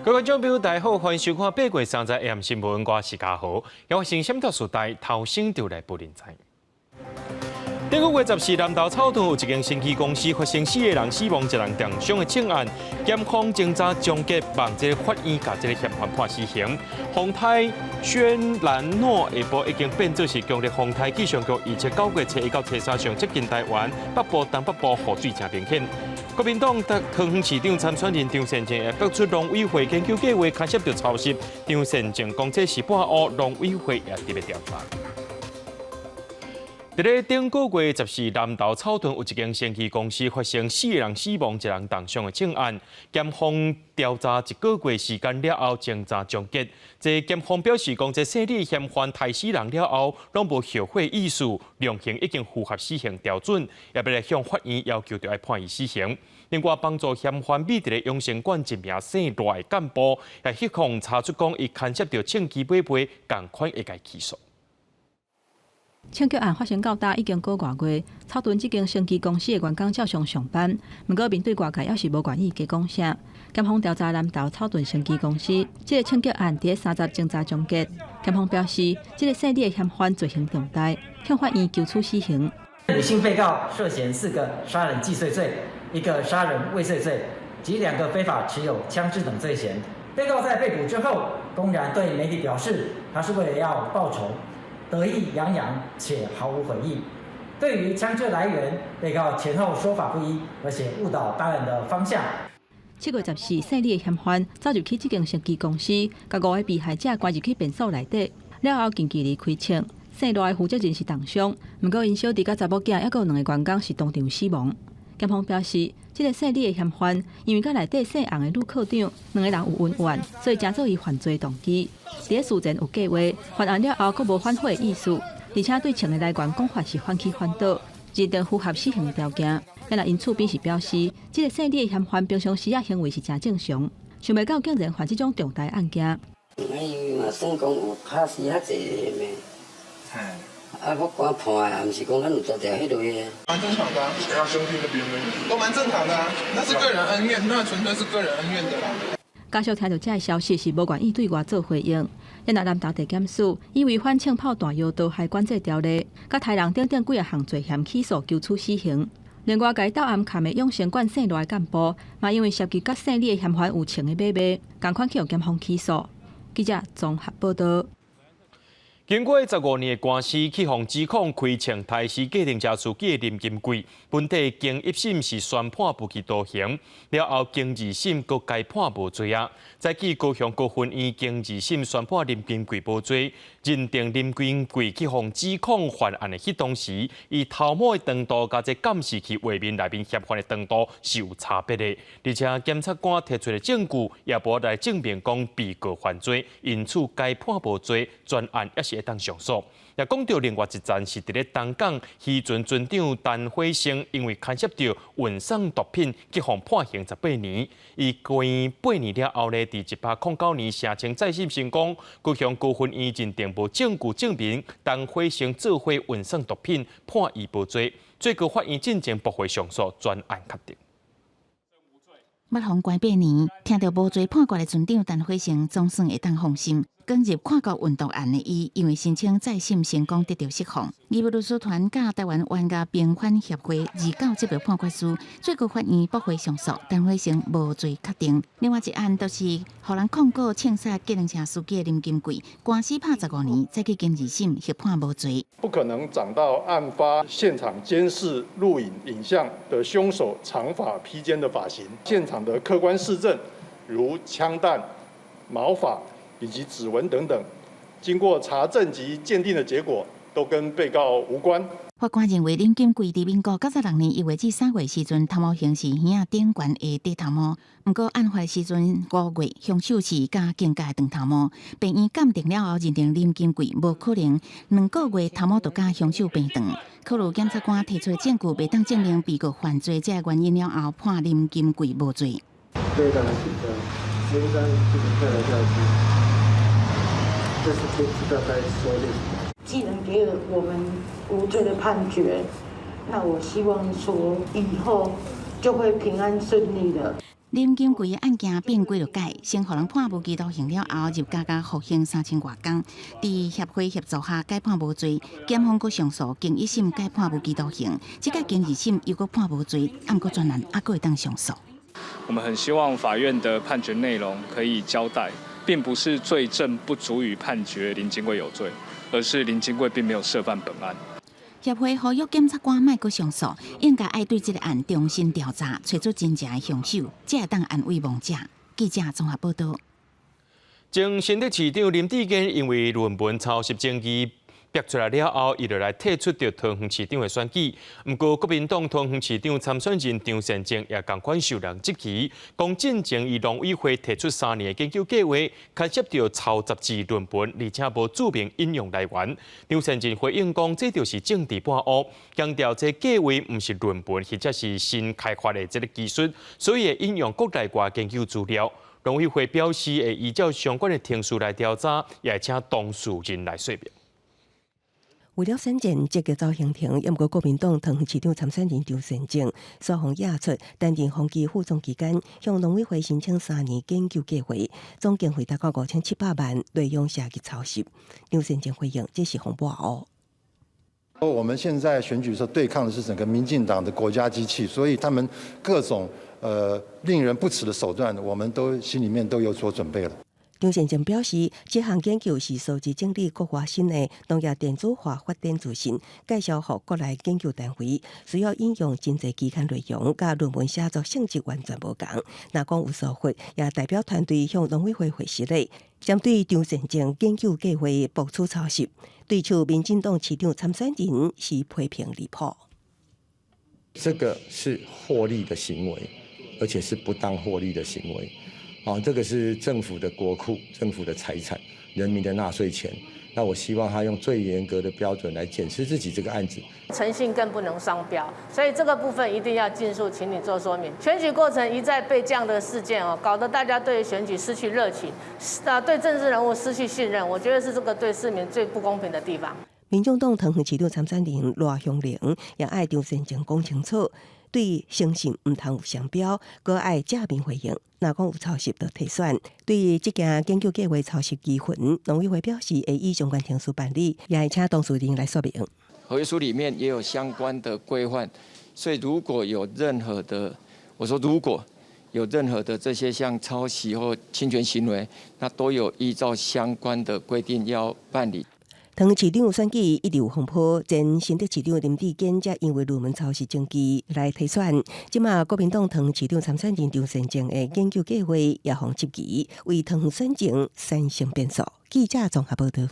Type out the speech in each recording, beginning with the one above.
各位观众朋友，大家好，欢迎收看8月30日 AM 新闻，我是嘉豪。要发生什么特殊代，头先就来报人知。顶个月14，南投草屯有一间生技公司发生4个人死亡、1人重伤的惨案，检方侦查终结，望这个法院甲这个嫌犯判死刑。洪泰轩兰诺下晡已经变作是强烈洪泰气象局，29月初1到初3上接近台湾北部、东北部雨水正明显。国民党桃园市长参选人张善政也得出农委会研究计划，牵涉到抄袭。张善政讲这是半乌，农委会也特别调查。在咧顶个月14，南投草屯有一间生技公司发生4个人死亡、1人重伤的惨案，检方调查1个月时间了后，侦查终结。这检方表示，讲这生理嫌犯害死人了后，拢无后悔意思，量刑已经符合死刑标准，也要来向法院要求要判伊死刑。另外，帮助嫌犯美伫咧养生馆一名姓赖干部，也希望查出讲伊牵涉到趁机买卖，共款会该起诉。抢劫案发生到大已经过外月，草屯这间生技公司的员工照常上班，不过面对外界也是无愿意加讲啥。检方调查南投草屯生技公司，这个抢劫案伫30侦查终结。检方表示，这个姓李的嫌犯罪行重大，向法院求处死刑。女性被告涉嫌4个杀人既遂罪、1个杀人未遂罪及2个非法持有枪支等罪嫌。被告在被捕之后，公然对媒体表示，他是为了要报仇。得意洋洋且毫无悔意。对于枪支来源，被告前后说法不一，而且误导当然的方向。7月14，姓李的嫌犯走入去这间生技公司，把5个被害者关入去便所内底，了后近距离开枪。姓赖的负责人是重伤，不过因小弟甲查某囝，还有2个员工是当场死亡。检方表示，这个姓李的嫌犯因为甲内底姓洪的女科长2个人有恩怨，所以真做伊犯罪动机。伫事前有计划，犯案了后佫无反悔的意思，而且对枪的来源讲法是反起反倒，认定符合死刑的条件。但因厝边是表示，这个姓李的嫌犯平常时啊行为是真正常，想袂到竟然犯这种重大案件。因为嘛算讲有拍死遐济个咩？我官判的，也毋是讲咱有做掉迄类的。蛮正常的啊，想要兄弟那边的都蛮正常的啊，那是个人恩怨，那纯粹是个人恩怨的啦。家属听到这个消息是无愿意对外做回应。因南投地检署以违反枪炮弹药刀械管制条例，甲杀人等几个项罪嫌起诉，求处死刑。另外，该到暗砍的养生馆姓赖干部，嘛因为涉及甲姓李的嫌犯有情的买卖，同款去予检方起诉。记者综合报道。经过15年的官司，去互指控开枪台视计程车司机的林金贵，本地经1审是宣判无期徒刑，了后经2审阁改判无罪啊。再去高雄高分院经2审宣判林金贵无罪，认定林金贵去互指控犯案的迄当时，伊头毛的长度甲这监视器画面内面嫌犯的长度是有差别的，而且检察官提出的证据也无来证明讲被告犯罪，因此该判无罪，专案也是会当上诉。也讲到另外一站是伫咧东港，渔船船长陈辉生因为牵涉到运送毒品，去互判刑18年。伊关8年了后呢，伫1809年申请再审成功，高雄高分院认定无证据证明陈辉生做伙运送毒品，判伊无罪。最高法院进前驳回上诉，专案确定。捌互关8年，听到无罪判决的船长陈辉生总算会当放心。卷入跨国运毒案的伊，因为申请再审成功得到释放。义务律师团甲台湾冤家平反协会29接到判决书，最高法院驳回上诉，陈辉生无罪确定。另外一案就是互人控告枪杀计程车司机林金贵，官司判15年，再去经2审获判无罪。不可能找到案发现场监视录影影像的凶手长发披肩的发型，现场的客观事证如枪弹、毛发以及指纹等等，经过查证及鉴定的结果，都跟被告无关。法官认为林金贵伫民国96年1月至3月时阵，头毛刑是耳仔顶悬的低头毛，不过案发时阵5月，凶手是加更加长头毛。病院鉴定了后，认定林金贵无可能2个月头毛就加凶手变长。考虑检察官提出的证据未当证明被告犯罪这个原因了后，判林金贵无罪。非常紧张，心脏就是跳来跳去，这是不知道该说些什么。既然给了我们无罪的判决，那我希望说以后就会平安顺利的。林金贵的案件变几落届，先互人判无期徒刑了后，入加服刑3000多天。伫协会协助下改判无罪，检方阁上诉，经1审改判无期徒刑，即个经2审又阁判无罪，暗过专案还阁会当上诉。我们很希望法院的判决内容可以交代，并不是罪证不足以判决林金贵有罪，而是林金贵并没有涉犯本案。协会呼吁检察官莫阁上诉，应该爱对这个案重新调查，找出真正的凶手，才会当安慰亡者。记者综合报道。前新竹市长林志坚因为论文抄袭争议逼出来了后，伊就来退出着桃园市长的选举。不过，国民党桃园市长参选人张善政也同款受人质疑，讲进前以农委会提出3年的研究计划，牵涉到抄袭字论文，而且无注明引用来源。张善政回应讲，这就是政治抹黑，强调这计划不是论文或者是新开发的这个技术，所以会引用国内外研究资料。农委会表示会依照相关的程序来调查，也会请当事人来说明。为了选战积极走行程，不过国民党桃园市长参选人张善政双方压出担任风纪副总期间，向农委会申请3年研究计划，总经费达到5700万，内容涉及抄袭。张善政回应，这是红抹黑。我们现在选举的时候对抗的是整个民进党的国家机器，所以他们各种令人不齿的手段，我们都心里面都有所准备了。张善政表示，这项研究是数字整理国外新的农业电子化发展资讯，介绍给国内研究单位，需要引用真侪期刊内容，甲论文写作性质完全无同。若讲有疏忽，也代表团队向农委会回实例。针对张善政研究计划部署抄袭，对手民进党市长参选人是批评离谱。这个是获利的行为，而且是不当获利的行为。这个是政府的国库、政府的财产、人民的纳税钱。那我希望他用最严格的标准来检视自己这个案子，诚信更不能双标，所以这个部分一定要尽速，请你做说明。选举过程一再被这样的事件搞得大家对选举失去热情，对政治人物失去信任，我觉得是这个对市民最不公平的地方。民众党桃园市长参选人罗香玲也爱张善政讲清楚。对诚信唔通有双标，搁爱正面回应。若讲有抄袭，就退选。对于这件研究计划抄袭疑云，农委会表示会依相关程序办理，也会请当事人来说明。合约书里面也有相关的规范，所以如果有任何的，我说如果有任何的这些像抄袭或侵权行为，那都有依照相关的规定要办理。桃园市长选举一直有风波，前新竹市长林志坚则因为论文抄袭证据来提选。即马国民党桃园市长参选人张善政的研究计划也防质疑，为桃园选情产生变数。记者综合报道。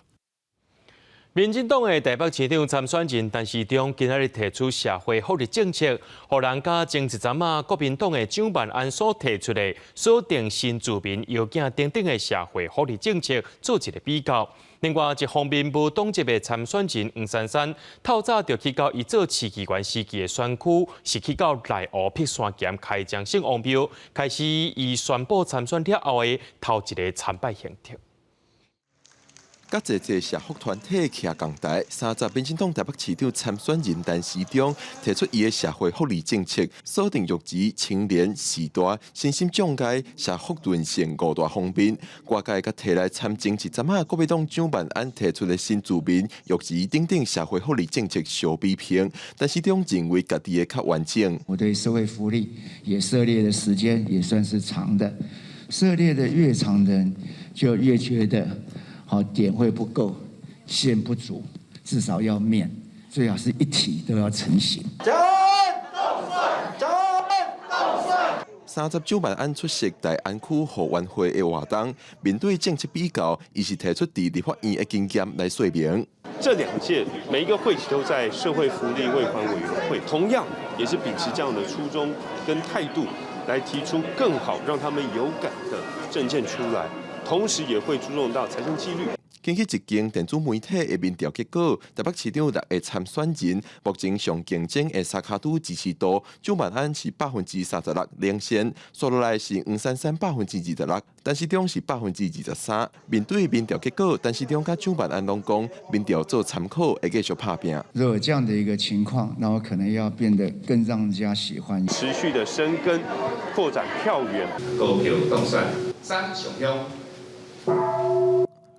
民进党的台北市长参选人陈时中今仔日提出社会福利政策，互人甲前一阵仔国民党的蒋万安所提出的锁定新住民要件等等的社会福利政策做一个比较。另外一方面，无党籍的参选人黄珊珊，透早就去到伊做市议员时期的选区，是去到内湖碧山岩开张性王庙，开始伊宣布参选了后的头一个参拜行程。甲一个社福团体徛共台，30民进党台北市长参选人陈时中提出伊的社会福利政策，锁定弱智、青年、时代、身心障碍、社福沦陷5大方面。外界甲提来参政一阵仔，国民党蒋万安提出的新住民、弱智等等社会福利政策相比拼，陈时中认为家己的较完整。我对社会福利也涉猎的时间也算是长的，涉猎的越长的人，就越觉得。点会不够，线不足，至少要面，最好是一体都要成型。30蒋万安出席大安区护员会的活动，面对政策比较，伊是提出伫立法院的经验来说明。这2届每一个会期都在社会福利卫环委员会，同样也是秉持这样的初衷跟态度，来提出更好让他们有感的政见出来。同时也会注重到财政纪律。根据一间电子媒体的民调结果，台北市长6个参选人目前上竞争的三卡都支持度，蒋万安是36%领先，刷落来是黄珊珊26%，陈时中是23%。面对民调结果，陈时中甲蒋万安拢讲，民调做参考，会继续拍拼。如果有这样的一个情况，那我可能要变得更让人家喜欢，持续的深耕、扩展票源。高票当选3上乡。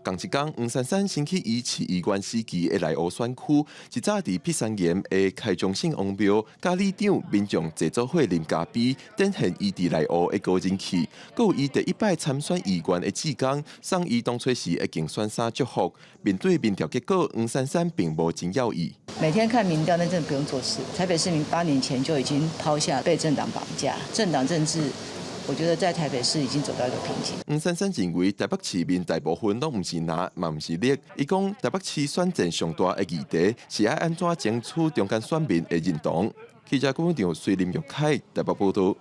同一天，黄珊珊升起以市议员时期的内湖选区，一早伫碧山岩的开宗性王庙，甲里长民众制作会林嘉宾，展现伊伫内湖的高人气。佮有伊第一摆参选议员的志刚，送伊当初时的竞选衫祝福。面对民调结果，黄珊珊并无真要伊。每天看民调，那真的不用做事。台北市民8年前就已经抛下被政党绑架，政党政治。我觉得在台北市已经走到一个瓶颈。黄珊珊认为台北市民大部分都唔是拿，嘛唔是力。伊讲台北市选战上大的议题是要安怎争取中间选民的认同。记者郭文长、随林玉凯台北报道。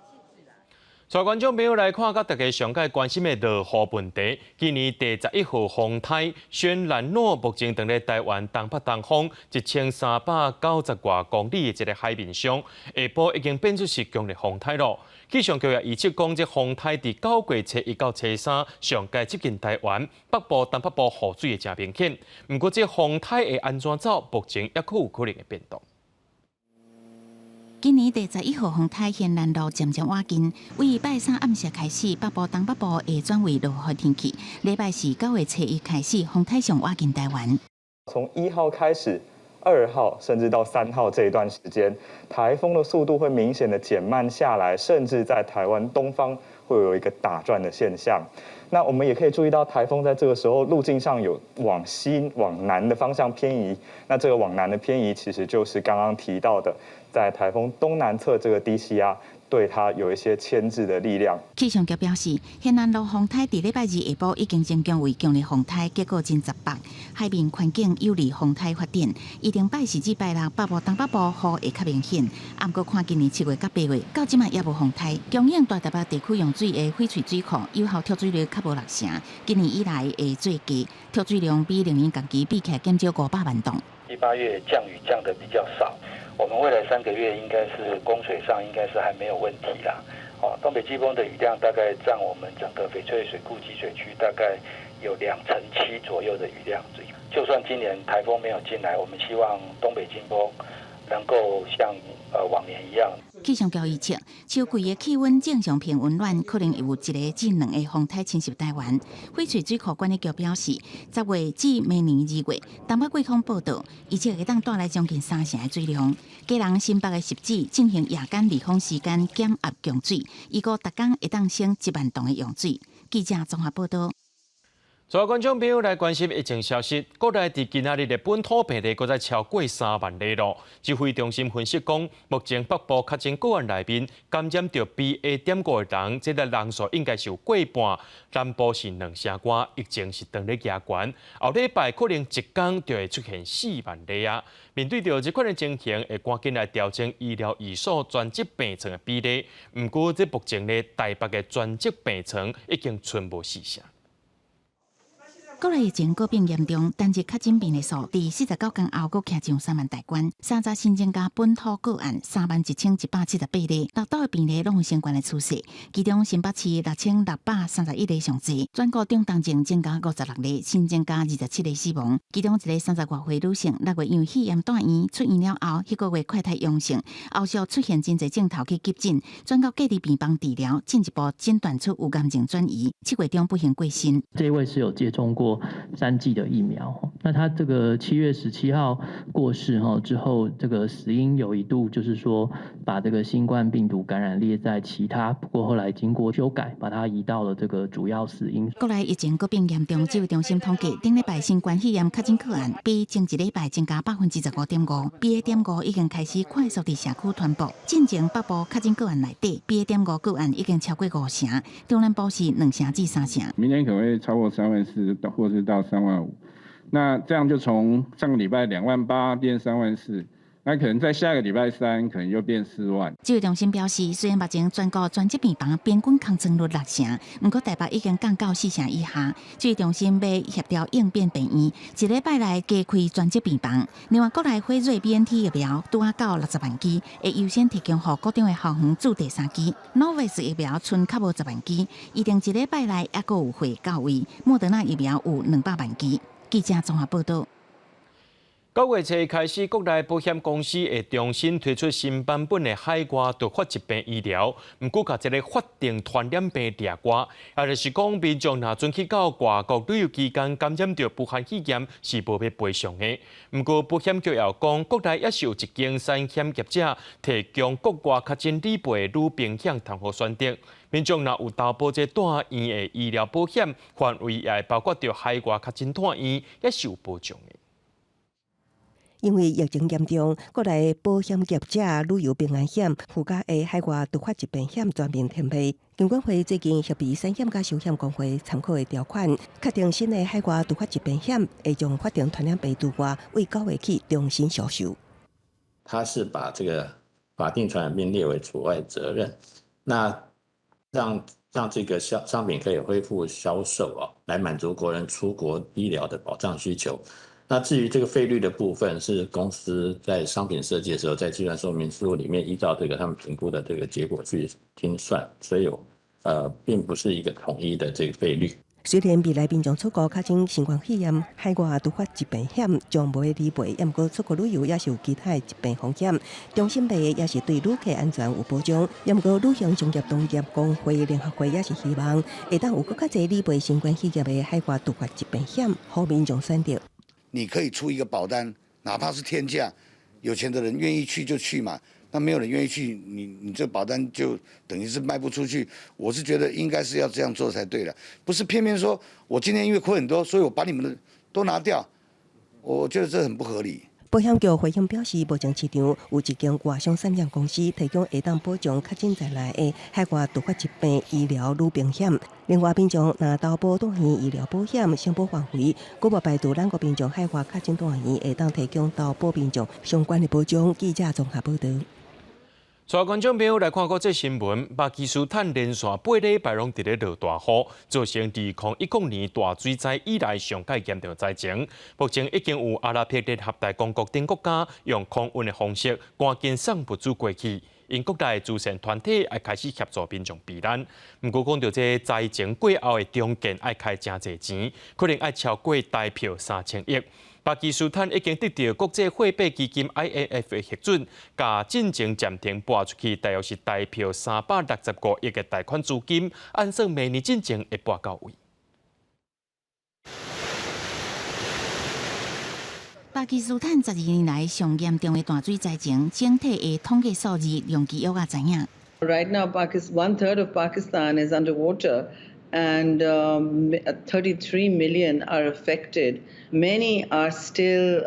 带观众朋友来看，甲大家上界关心的落雨问题。今年第11号风台轩兰诺目前伫咧台湾东北东方1390外公里的一个海面上，下晡已经变出是强烈风台咯。气象局也预测讲，这风台伫9月初1到初3上界接近台湾北部、东北部雨水会真明显。不过，这风台会安怎走，目前也有可能会变动。今年第11号风台现南路渐渐瓦近，为拜3暗时开始，北部、东北部会转为落雨天气。礼拜4 9月初1开始，风台上瓦近台湾。从1号开始，2号甚至到3号这一段时间，台风的速度会明显的减慢下来，甚至在台湾东方会有一个打转的现象。那我们也可以注意到，台风在这个时候路径上有往西、往南的方向偏移。那这个往南的偏移，其实就是刚刚提到的，在台风东南侧这个低气压对它有一些牵制的力量。气象局表示，现南路风台伫礼拜2下晡已经增强为强烈风台，结果真10北，海面环境有利风台发展。预定拜4至拜6，北部、东北部雨会较明显。不过看今年7月到8月，到即卖也无风台。供应大台北地区用水的翡翠水库有效跳水率较无6成，今年以来的最低跳水量比历年同期比起来减少500万吨。7、8月降雨降得比较少。我们未来3个月应该是供水上应该是还没有问题啦。东北季风的雨量大概占我们整个翡翠水库集水区大概有7%左右的雨量。就算今年台风没有进来，我们希望东北季风能够像往年一样。气象局预测，秋季的气温正常偏温暖，可能会有1个至2个风台侵袭台湾。翡翠水库管理局表示，10月至明年2月，东北季风报道，而且会当带来将近3成的水量。基隆新北的10指进行夜间离峰时间减压供水，预估每天会当省1万吨的用水。记者综合报道。所有观众朋友来关心疫情消息，国内伫今仔日的本土病例搁再超过3万例咯。指挥中心分析讲，目前北部确诊个案内面感染到 BA.5 的人，这个人数应该是有过半。南部是2成多，疫情是当咧加悬，后礼拜可能一天就会出现4万例啊。面对到这款的情形，会赶紧来调整医疗寓所专责病床的比例。不过，这目前咧台北的专责病床已经全部四成。国内疫情各变严重，单日确诊病例数伫49天后，阁徛上3万大关。3早新增加本土个案31178例，6岛的病例拢有相关的趋势。其中新北市6631例上侪，全国中重症增加56例，新增加27例死亡。其中一个30外岁女性，6月因为肺炎住院，出院了后，迄个月快筛阳性，后续出现真侪症头去急诊，转到各地病房治疗，进一步诊断出有癌症转移。7月中不幸过身。这位是有接种过3剂的疫苗，那他这个7月17号过世之后，这个死因有一度就是说把这个新冠病毒感染列在其他，不过后来经过修改，把它移到了这个主要死因。国内疫情各变严重，指挥中心统计，顶礼拜新冠肺炎确诊个案比前一礼拜增加15.5%，BA.5已经开始快速伫社区传播。进前北部确诊个案内底，BA.5个案已经超过5成，中南部是2成至3成。明年可能会超过34000，或是到35000。那这样就从上个礼拜28000变34000，那可能在下个礼拜3，可能又变4万。指挥中心表示，虽然目前全国专职病房平均空床率6成，不过台北已经降到4成以下。指挥中心要协调应变病院，一礼拜内加开专职病房。另外，国内辉瑞 BNT 疫苗拄啊到60万剂，会优先提供予各场的校园注第3剂。Novavax 疫苗剩较无10万剂，预定一礼拜内还阁有会到位。莫德纳疫苗有200万剂。记者综合报道。9月初开始，国内保险公司会重新推出新版本的海外突发疾病医疗，毋过甲这个法定传染病掠过，也就是讲，民众若准去到外国旅游期间感染到武汉肺炎是无要赔偿的。毋过保险局也讲，国内也是有一间产险业者提供国外较真理赔的女病险通好选择。民众若有投保这大医的医疗保险，范围也包括到海外较真大医，也是有保障的。因为疫情严重，国内保险业者旅游平安险附加的海外突发疾病险全面停赔。金管会最近协备产险甲寿险公会参考的条款，确定新的海外突发疾病险会将法定传染病除外，为9月起重新销售。它是把这个法定传染病列为除外责任，那让这个商品可以恢复销售来满足国人出国医疗的保障需求。那至于这个费率的部分，是公司在商品设计的时候，在计算说明书里面依照这个他们评估的这个结果去精算，所以并不是一个统一的这个费率。虽然未来民众出国确诊新冠肺炎海外突发疾病险将无会理赔，不过出国旅游也是有其他疾病风险。中心内也是对旅客安全有保障。不过旅行商业同业工会联合会也是希望会当有更较侪理赔新冠肺炎的海外突发疾病险，好民众选择。你可以出一个保单，哪怕是天价，有钱的人愿意去就去嘛。那没有人愿意去，你这保单就等于是卖不出去。我是觉得应该是要这样做才对了，不是偏偏说我今天因为亏很多，所以我把你们的都拿掉，我觉得这很不合理。保险局回应表示，目前市场有一间外商产险公司提供会当保障确诊在内的海外突发疾病医疗女病险。另外，民众若投保大型医疗保险，承保范围，佫无排除咱国民众海外确诊大型会当提供投保民众相关的保障。记者综合报道。所有观众朋友来看国际新闻，巴基斯坦连续8礼拜拢伫咧落大雨，造成2010年大水灾以来上界严重灾情。目前已经有阿拉伯联合大公国等国家用空运的方式赶紧送物资过去，因国内慈善团体也开始协助民众避难。不过讲到这灾情过后的重建，要开真侪钱，可能要超过大票3000亿。巴基斯坦已经得到国际货币基金 IMF 的核准，甲进程暂停拨出去，大约是大票365亿的贷款资金，按算明年进程会拨到位。巴基斯坦12年来上严重的大水灾情，整体的统计数字量基约知影。Right now, 1/3 of Pakistan is underwater, and 33 million are affected. Many are still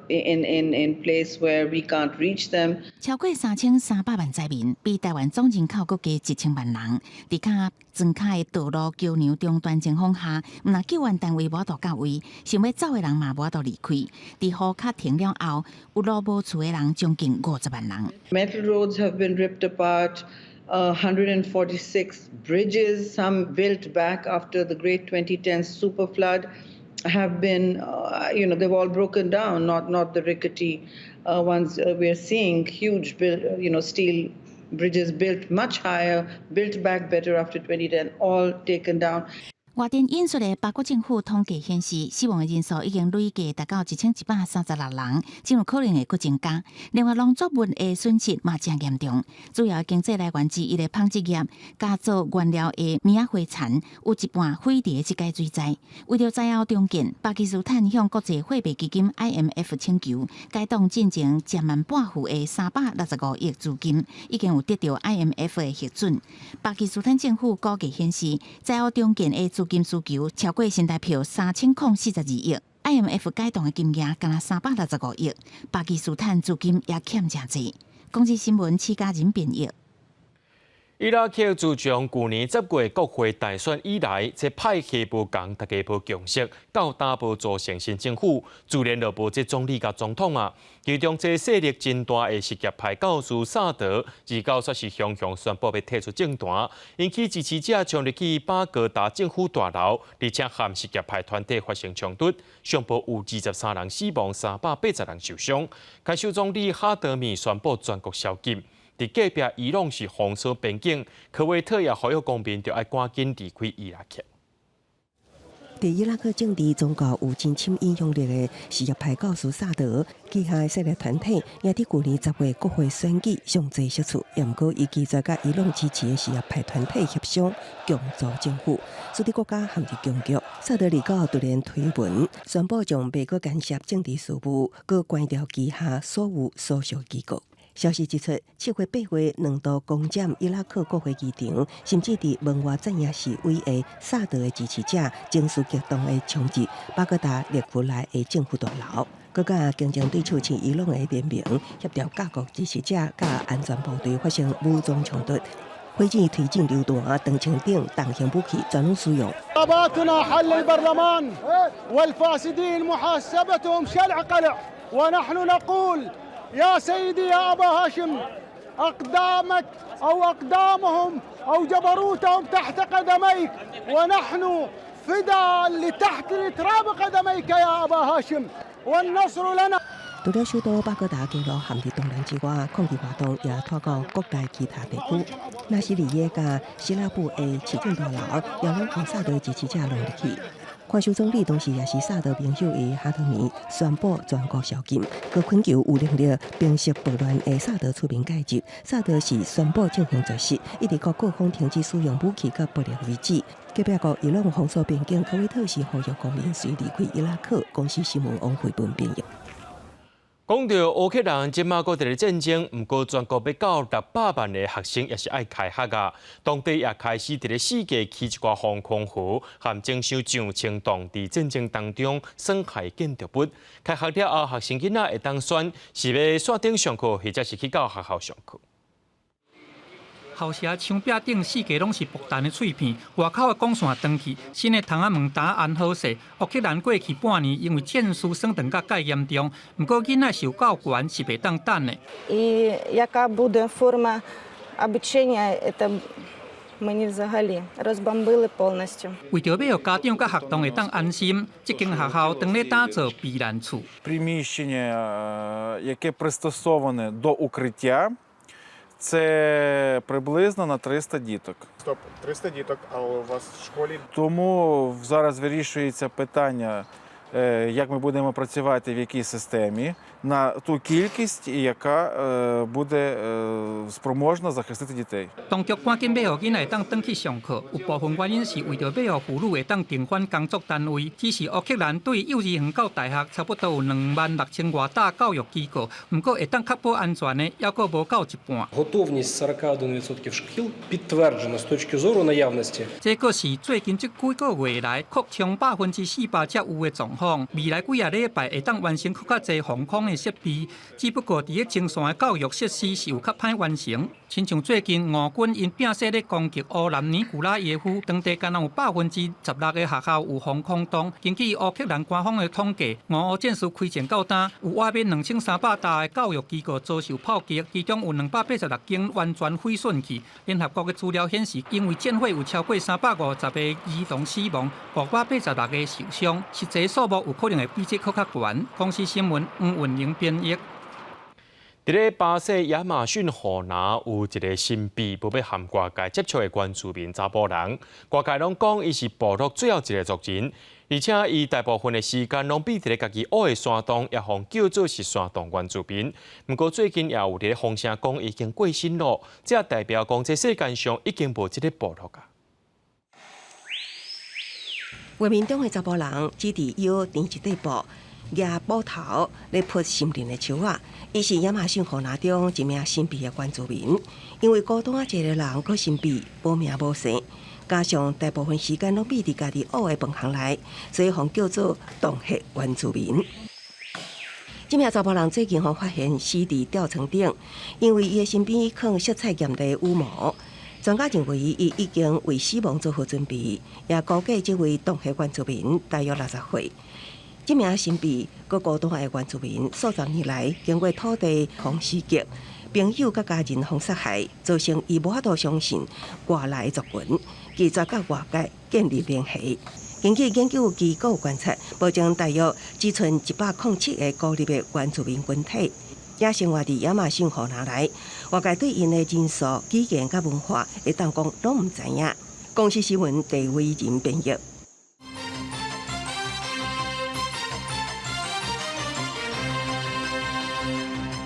in place where we can't reach them. 超过3300万灾民，比台湾总人口阁加1000万人。伫较庄卡的道路桥梁中断情况下，毋但救援单位无到到位，想要走的人嘛无到离开。伫雨卡停了后，有路无厝的人将近50万人。Metal roads have been ripped apart. 146 bridges, some built back after the great 2010 super flood, have been, they've all broken down, not the rickety ones. We're seeing huge, steel bridges built much higher, built back better after 2010, all taken down. 外电引述的巴国政府统计显示，死亡的人数已经累计达到1136人，真有可能会阁增加。另外，农作物的损失嘛真严重，主要经济来源之一的纺织业，加做原料的棉花田有一半毁伫即届水灾。为了灾后重建，巴基斯坦向国际货币基金 IMF 请求，该党进行10万半户的365亿资金，已经有得到 IMF 的核准。巴基斯坦政府估计显示，灾后重建的资金需求超过新台币3042亿 ，IMF 改动的金额干365亿，巴基斯坦资金也欠真济。公司新闻起家人编译。伊拉克自从去年10月国会大选以来，这派系无共，大家无共识，到打无组成新政府，自然就无这总理甲总统啊。其中这势力真大的什叶派教士萨德，29说是雄雄宣布要退出政坛，引起支持者冲入去巴格达政府大楼，而且和什叶派团体发生冲突，上报有23人死亡，380人受伤。该首总理哈德米宣布全国宵禁。伫隔壁伊朗是封锁边境，科威特也呼吁公民要赶紧离开伊拉克。伫伊拉克政治宗教有真深影响力的什叶派教士萨德，旗下的势力团体也伫去年10月国会选举上侪胜出，也毋过伊拒绝甲伊朗支持的什叶派团体协商共组政府，使得国家陷入僵局。萨德29突然推文宣布将袂阁干涉政治事务，阁关掉旗下所有所属机构。消息指出，7月8月2度攻占伊拉克国会议场，甚至伫门外镇压示威的萨德的支持者，情绪激动的冲击巴格达列夫内的政府大楼，佮甲竞争对手像伊朗的联名协调各国支持者甲安全部队发生武装冲突。火箭推进流弹、长枪等重型武器全拢使用。يا سيدي يا أبا هاشم أقدامك أو أقدامهم أو جبروتهم تحت قدميك ونحن فدا لتحت لتراب قدميك يا أبا هاشم والنصر لنا。除了首都巴格达记录陷入动乱之外，抗议活动也拖到国内其他地区。纳西里耶甲希腊布的市政大楼也拢互萨德支持者弄入去。看守总理同时也是萨德盟友的哈特米宣布全国宵禁，佮恳求有能力平息暴乱的萨德出面解决。萨德是宣布进行绝食，一直到各方停止使用武器佮暴力为止。隔壁国伊朗封锁边境，科威特是呼吁公民随离开伊拉克。公司新闻王慧文编译。讲到乌克兰即马搁伫咧战争，毋过全国要到600万的学生也是爱开学啊。当地也开始伫咧世界起一寡防空壕，和征收上青洞伫战争当中损害建筑物。开学了后，学生囡仔会当选是要线顶上课，或者是去到学校上课。校舍墙壁顶四界拢是爆弹的碎片，外口的光线断去，新的窗仔门打安好势。乌克兰过去半年因为战事升等甲介严重，不过囡仔受教权是袂当等的。І яка буде форма обучення, це мені взагалі розбомбили повністю. 为着要互家长甲学童会当安心，这间学校当咧打造避难处。Приміщення, яке пристосоване до укриття. Це приблизно на 300 діток. Стоп, 300 діток, а у вас в школі? Тому зараз вирішується питання, як ми будемо працювати в якій системі, на ту кількість, яка буде спроможна захистити дітей. 当局赶紧要互囡仔会当转去上课，有部分原因是为着要互妇女会当重返工作单位。只是乌克兰对幼儿园到大学差不多有26000外大教育机构，不过会当确保安全的，还阁无到一半。Готовність 41% шкіл підтверджена з точки зору наявності. 这个是最近这几个月来扩充400%才有的状况。未来几啊礼拜会当完成更较侪防空的设备，只不过伫咧前线的教育设施是有较歹完成。亲像最近俄军因拼势咧攻击乌南尼古拉耶夫，当地敢若有16%的学校有防空洞。根据乌克兰官方的统计，俄乌战事开战到今，有外面2300大的教育机构遭受炮击，其中有286间完全毁损去。联合国的资料显示，因为战火有超过350个儿童死亡，586个受伤，实际数目有可能会比这更较悬。公司新闻黄文玲编译。伫咧巴西亚马逊河南有一个神秘不要含外界接触的原住民查甫人，外界拢讲伊是部落最后一个族人，而且伊大部分的时间拢比伫咧家己屋的山洞，也互叫做是山洞原住民。不过最近也有伫咧风声讲已经过身咯，这代表讲这世界上已经无这个部落啊。画面中的查甫人只伫腰垫一块布，举布头咧扑心灵的树仔。伊是亚马逊河南中一名神秘的原住民，因为孤单一个人佫神秘，无名无姓，加上大部分时间拢避伫家己屋的饭行内，所以互叫做洞穴原住民。这名查甫人最近发现死伫吊床顶，因为伊的身边放色彩艳丽羽毛。专家认为，伊已经为死亡做好准备，也估计这位冻血原住民大约60岁。这名神秘佮孤单的原住民，数十年来经过土地风袭击、朋友佮家人风杀害，造成伊无法度相信外来族群，拒绝佮外界建立联系。根据研究机构观察，目前大约只存107个孤立的原住民群体，也生活伫亚马逊河南内。外界对因的人数、语言甲文化，会当讲拢唔知影。公司新闻地伟人编译。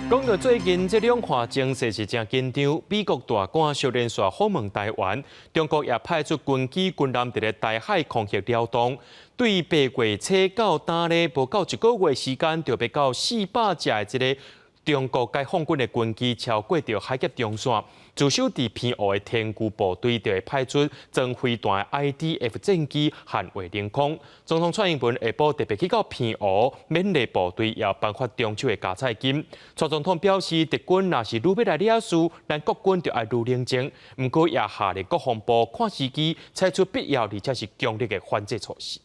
讲到最近这两化情势是真紧张，美国大官小连续访问台湾，中国也派出军机、军舰伫咧台海空域撩动。对8月初到今咧，无到1个月时间，就要到400只的这个中国解放军的军机超过着海峡中线。驻守伫偏湖的天弓部队就会派出装飞弹的 IDF 战机捍卫领空。总统蔡英文下晡特别去到偏湖勉励部队，也颁发中秋的加菜金。蔡总统表示，敌军若是愈要来惹事，咱国军就要愈冷静。不过也下令国防部看时机，采取必要而且是强力的反制措施。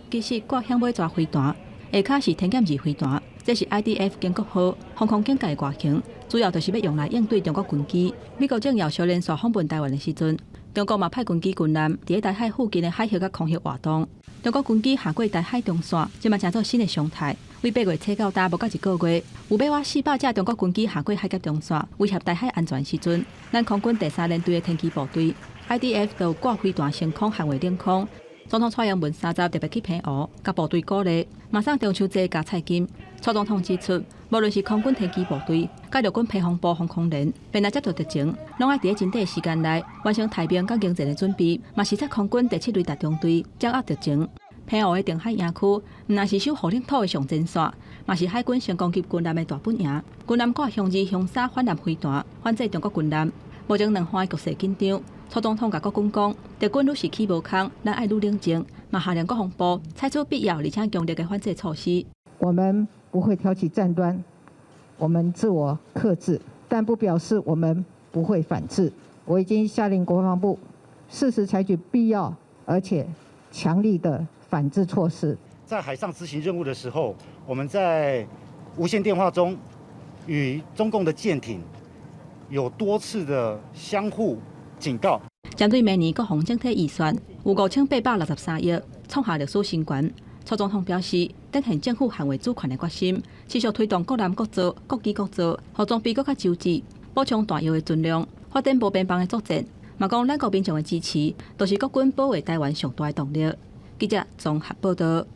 其实我向尾抓飞弹，下骹是天剑2飞弹，这是 IDF 建国号防空警戒外形。主要就是要用来应对中国军机。美国政要小连续访问台湾的时阵，中国嘛派军机军舰伫台海附近的海峡甲空域活动。中国军机下过台海中线，即嘛成做新的常态。为8月初到今无到1个月，有要我400只中国军机下过海峡中线，威胁台海安全时阵，咱空军第3联队的天基部队 IDF 就挂飞弹升空捍卫领空。总统蔡英文30特别去偏湖，甲部队鼓励，马上中秋节加菜金。蔡总统指出，无论是空军天基部队、甲陆军偏防部防空连，本来接到敌情，拢爱伫咧真短时间内完成太平甲经济的准备，嘛是在空军第7雷达中队掌握敌情。偏湖的定海营区，毋但是守护领土的上前线，嘛是海军成功击军舰的大本营。军舰挂向2向3反舰飞弹，反制中国军舰。目前两方的局势紧张。蔡总统甲国军讲，敌军愈是起无空，咱爱愈冷静，嘛下令国防部采取必要而且强力的反制措施。我们不会挑起战端，我们自我克制，但不表示我们不会反制。我已经下令国防部适时采取必要而且强力的反制措施。在海上执行任务的时候，我们在无线电话中与中共的舰艇有多次的相互警告。针对明年国防整体预算有5863亿，创下历史新高。蔡总统表示，展现政府捍卫主权的决心，持续推动国难国造、国机国造，互装备更加周至，补充弹药的军量，发展无边防的作战。嘛讲咱国民众的支持，都是国军保卫台湾上大的动力。记者综合报道。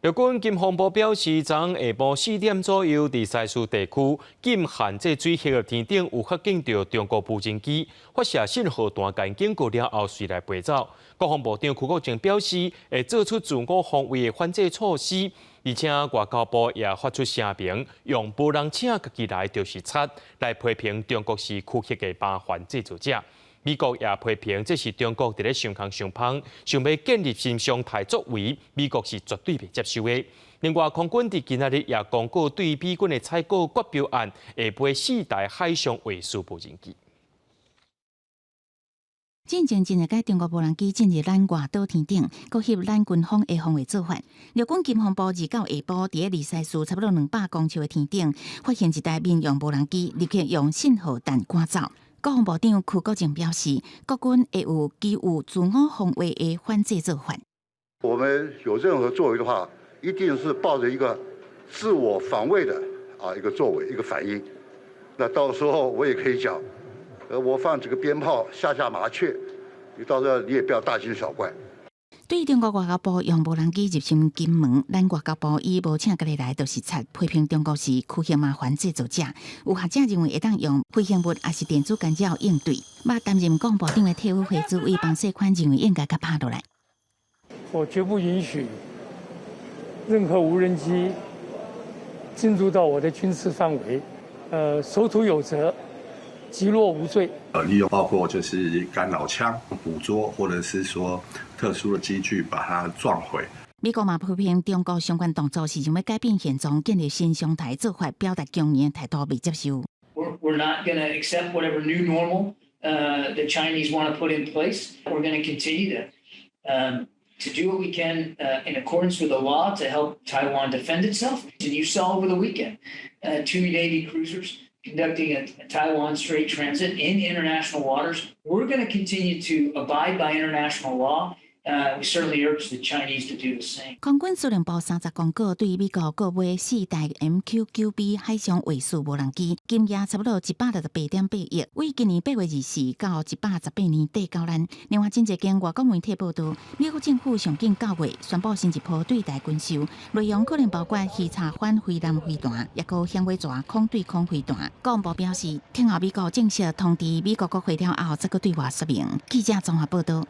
陆军金防部表示，昨下晡4点左右，伫西苏地区禁限制水核的天顶有发现到中国无人机发射信号弹，间经过了后随来飞走。国防部长邱国正表示，会做出自我防卫的反制措施，而且外交部也发出声明，用无人请家己来就是贼来批评中国是区域的麻烦制造者。美国也批评这是中国伫咧上空上芳，想要建立新常态作为，美国是绝对袂接受的。另外，空军伫今仔日也公告对美军的采购国标案，下配4台海上卫士无人机。进前真个中国无人机进入咱外岛天顶，勾翕咱军方的防卫做法。陆军金防部29下晡伫咧离西苏差不多200公尺的天顶，发现一台民用无人机，立刻用信号弹赶走。国防部长邱国正表示，国军会有基于自我防卫的反制做法。我们有任何作为的话，一定是抱着一个自我防卫的一个作为、一个反应。那到时候我也可以讲，我放几个鞭炮吓麻雀，你到时候你也不要大惊小怪。对中国外交部用无人机入侵金门，咱外交部以无请家己来就是贼，批评中国是区域麻烦制造者。有学者认为会当用飞行物也是电子干扰应对。马担任国防部长的退伍会主委彭世宽认为应该甲拍落来。我绝不允许任何无人机进入到我的军事范围，守土有责。击落无罪。利用包括就是干扰枪捕捉，或者是说特殊的机具把它撞毁。美国嘛批评中国相关动作是想要改变现状、建立新常态做法，表达强硬态度未接受。We're We're not going to accept whatever new normal the Chinese want to put in place. We're going to continue to do what we can in accordance with the law to help Taiwan defend itself. And you saw over the weekend 2 Navy cruisers conducting a Taiwan Strait transit in international waters. We're going to continue to abide by international law. We certainly urge the Chinese to do the same. 空军司令部30公告，对美国购买4台 MQ-9B 海上卫戍无人机，金额差不多168.8亿，为今年8月24到118年底交咱。另外，真侪间外国媒体报道，美国政府上近9月宣布新一波对台军售，内容可能包括试查反飞弹飞弹，也有响尾蛇空对空飞弹。国防部表示，听候美国正式通知美国国会了后，再对外说明。记者综合报道。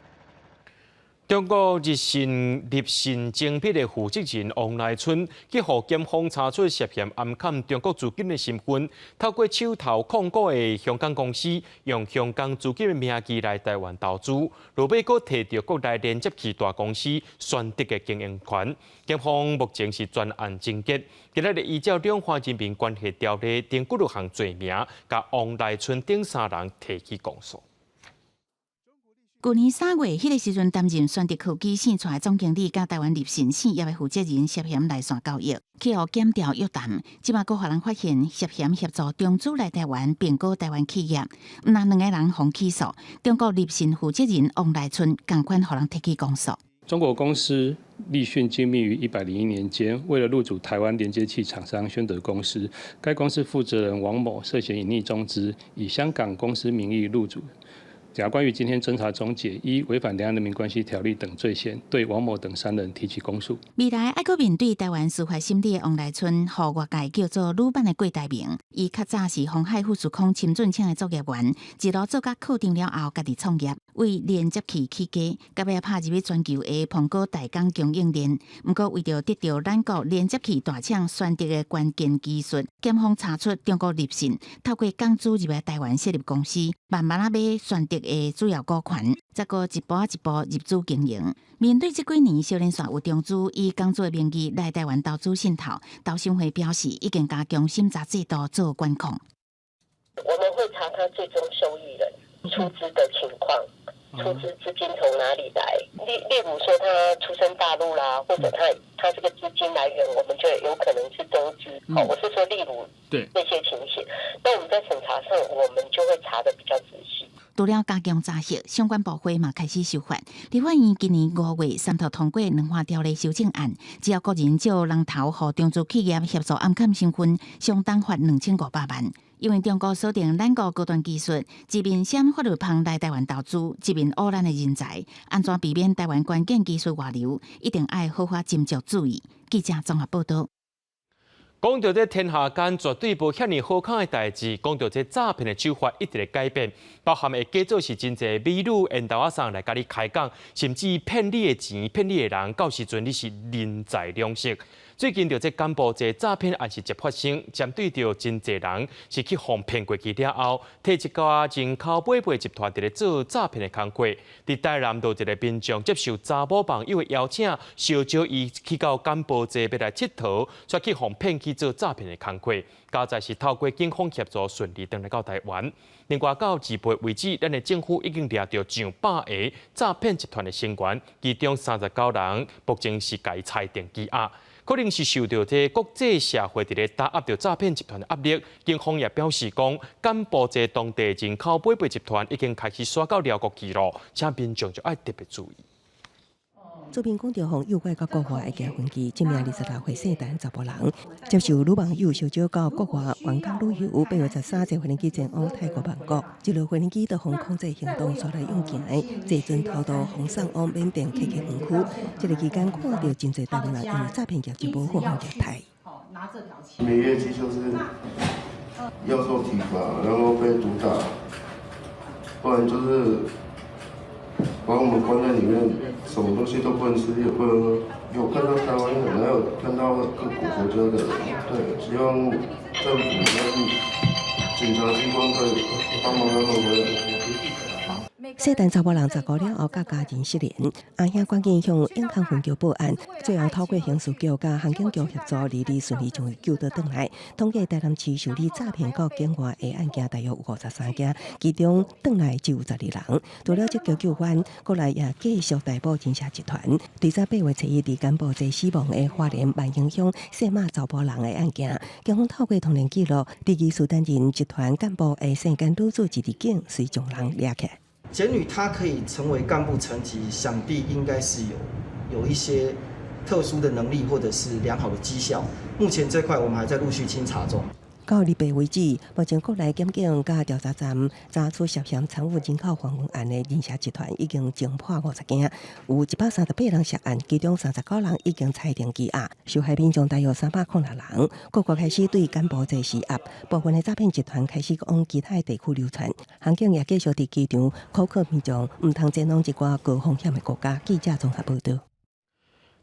中国立信精辟的负责人王来春，去互检方查出涉嫌暗砍中国资金的身份，透过手头控股的香港公司，用香港资金的名义来台湾投资，落尾阁摕到国内连接器大公司宣德的经营权。检方目前是专案侦结，今日依照《两岸人民关系条例》定6项罪名，甲王来春等3人提起公诉。去年3月，迄个时阵担任宣德科技线出总经理，甲台湾立信产业的负责人涉嫌内线交易，去互检调约谈。即马阁互人发现涉嫌协助中资来台湾并购台湾企业，毋但2个人互起诉，中国立信负责人王来春同款互人提起公诉。中国公司立讯精密于101年间，为了入主台湾连接器厂商宣德公司，该公司负责人王某涉嫌隐匿中资，以香港公司名义入主。检察官于今天侦查终结，依违反《两岸人民关系条例》等罪嫌，对王某等3人提起公诉。未来爱阁面对台湾司法审理的王来春，互外界叫做女版的郭台铭。伊较早是鸿海富士康深圳厂的作业员，一路做甲确定了后，家己创业，为连接器起家，到尾拍入去全球的苹果大港供应链。不过为着得到咱国连接器大厂宣德的关键技术，检方查出中国立信透过港资入来台湾设立公司，慢慢啊买宣德的主要股权，再个一步一步入资经营。面对这几年少年线有中资以港资的名义来台湾投资渗透，投信会表示已经加强审查制度做管控。我们会查他最终受益人出资的情况，出资资金从哪里来？例如说他出身大陆啦，或者他这个资金来源，我们就有可能是中资。我是说例如这些情形，那我们在审查上，我们就会查得比较仔细。除了加强查核，相关部会嘛开始修法。立法院今年5月3号通过2项条例修正案，只要个人借人头和中资企业协助暗砍身份，相当罚2500万。因为中国锁定咱国高端技术，一面闪法律旁来台湾投资，一面污咱的人才，安怎避免台湾关键技术外流？一定要好好斟酌注意。记者综合报道。讲到这天下间绝对无遐尼好康的代志，讲到这诈骗的手法一直在改变，包含会假做是真侪美女缘投仔来甲你开讲，甚至骗你的钱、骗你的人，到时阵你是人财两失。最近就这柬埔寨诈骗案是接发生，针对到真侪人是去哄骗过去了后，替一家人口买卖集团伫咧做诈骗的工作。伫台南有一个民众接受查某朋友的邀请，小招伊去到柬埔寨要来佚佗，却去哄骗去做诈骗的工作。加在是透过警方协助顺利回来到台湾。另外到2月为止，咱的政府已经抓到上百个诈骗集团的成员，其中39人目前是该裁定羁押。可能是受到这国际社会伫咧打压着诈骗集团的压力，警方也表示讲，柬埔寨当地人口买卖集团已经开始刷到辽国记录，请民众就要特别注意。作品讲到向诱拐到国外的结婚期，这名26岁姓陈查甫人接受女网友小招到国外员工旅游，8月13坐飞机前往泰国曼谷，一路飞机到防控制行动刷来用进来，坐船偷渡航送往缅甸 KK 园区。这个期间看到真侪台湾人因为诈骗业就无法入台。没业绩就是要受体罚，然后被毒打，不然就是把我们关在里面，什么东西都不能吃，也不能喝。有看到台湾人，还有看到各国国家的人，对，希望政府跟警察机关可以帮忙他们回来。细陈查某人15了后，甲家人失联，阿兄赶紧向永康分局报案，最后透过刑事局甲航警局协助，顺利将伊救倒转来。统计台南市受理诈骗到境外的案件大约有53件，其中转来只有12人。除了这个救援，国内也继续逮捕真邪集团。第8月初1日干部在死亡的花莲万兴乡细马查甫人的案件，警方透过通联记录，第二次担任集团干部的姓干女子一日警随将人抓起。简女她可以成为干部层级，想必应该是有一些特殊的能力或者是良好的绩效。目前这块我们还在陆续清查中。到礼拜为止，目前国内检警甲调查站查出涉嫌参与人口贩运案的人邪集团已经侦破50件，有138人涉案，其中39人已经裁定羁押，受害民众大约306人。各国开始对干部做施压，部分的诈骗集团开始往其他地区流传。航警也继续在机场考考民众，唔通前往一寡高风险的国家。记者综合报道。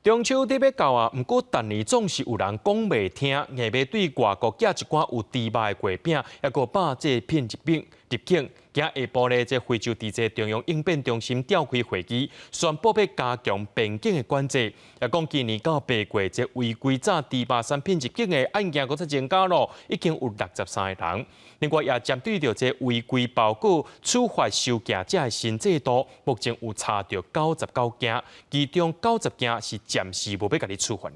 中秋节要到啊，不过但年总是有人讲袂听，硬要对外国寄一寡有猪肉的月饼，还佫把这骗入境。今下晡呢，这非洲伫这中央应变中心召开会议，宣布要加强边境的管制。也讲今年到8月，这违规炸猪肉产品入境的案件，佫再增加咯，已经有63个人。另外，也针对着这违规包裹处罚收件者的新制度，目前有查到99件，其中90件是暂时无要甲你处罚尔。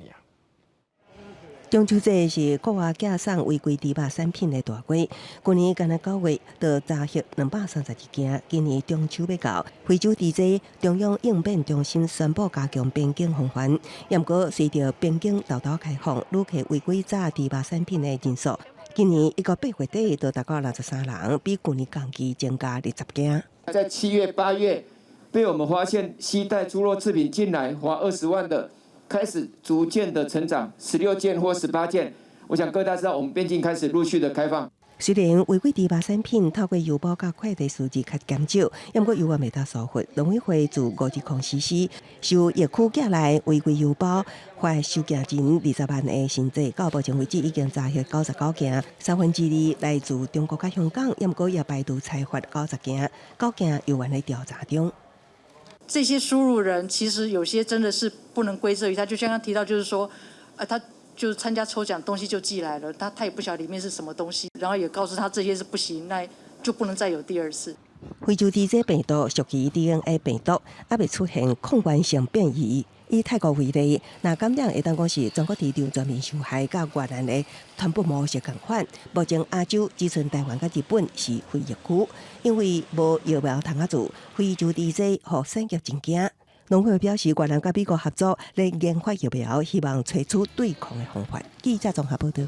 中秋节是国外寄送违规猪肉产品的大月，去年干那9月就查获232件，今年中秋要到，非洲伫这中央应变中心宣布加强边境防范。不过，随着边境偷偷开放，旅客违规炸猪肉产品的人数，今年1个8月底就达到63人，比去年同期增加20件。在7月、8月被我们发现携带猪肉制品进来，花20万的。开始逐渐的成长，16件或18件。我想各大知道，我们边境开始陆续的开放。虽然违规猪肉产品透过邮包甲快递数字较减少，不过邮案未达疏忽。农委会自5日控实施，受疫区寄来违规邮包，罚收件金20万的新制，到目前为止已经查获99件，2/3来自中国甲香港，不过也排除裁罚90件，9件邮案在调查中。这些输入人其实有些真的是不能归责于他，就像刚提到，就是说，他就是参加抽奖，东西就寄来了，他也不晓得里面是什么东西，然后也告诉他这些是不行，那就不能再有第二次。非洲猪这病毒属于 DNA 病毒，还未出现抗原性变异。以泰国为例，那感染会当讲是中国市场全面受害，甲越南的传播模式同款。目前亚洲只剩台湾甲日本是非疫区，因为无疫苗通啊做，非洲猪这互产业真惊。农会表示，越南甲美国合作来研发疫苗，希望找出对抗的方法。记者综合报道。